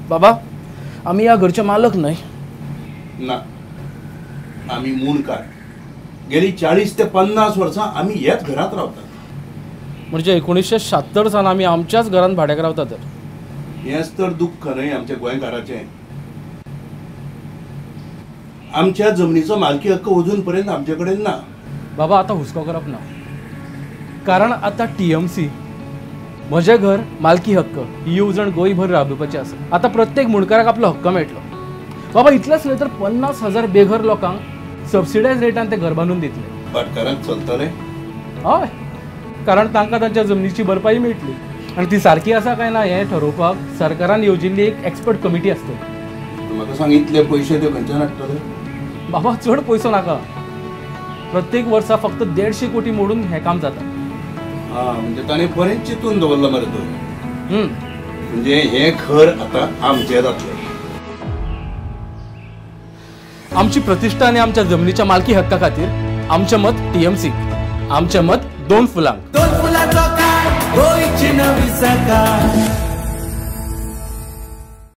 बाबा आम्ही या घरचे मालक नाही ना, आम्ही मुणकार. गेली 40 ते 50 वर्सां आम्ही ह्याच घरात रावतात. म्हणजे 1976 साल आम्ही आमच्याच घरात भाड्याक रावतात. तर हेच तर दुःख न्हय आमच्या गोंयकाराचें. आमच्या जमनीचो मालकी हक्क अजून पर्यंत आमचे कडेन ना. बाबा आता हुस्को करप ना, कारण आता TMC म्हजें घर मालकी हक्क ही येवजण गोंयभर राबोवपाची आसा. आता प्रत्येक मुणकाराक आपलो हक्क मेळटलो. बाबा इतलेंच न्हय तर 50,000 बेघर लोकांक सबसिडायज रेटान ते घर बांदून दितले. भाटकारांक चलतले. हय, कारण तांकां तांच्या जमनीची भरपाई मेळटली. आनी ती सारकी आसा काय ना हें ठरोवपाक सरकारान येवजिल्ली एक एक्सपर्ट कमिटी आसतली. म्हाका सांग, इतले पयशे ते खंयच्यान हाडटले? बाबा चड पयसो नाका. प्रत्येक वर्सा फक्त 150 कोटी मोडून हें काम जाता. म्हणजे ताणें बरेंच चिंतून दवरला मरे तो. म्हणजे हें घर आतां आमचें जातलें. आमची प्रतिष्ठा आणि आमच्या जमनीच्या मालकी हक्का खातीर आमचें मत TMC. आमचें मत 2 फुलांक. 2 फुलांचो काळ गोंयची नवी सकाळ.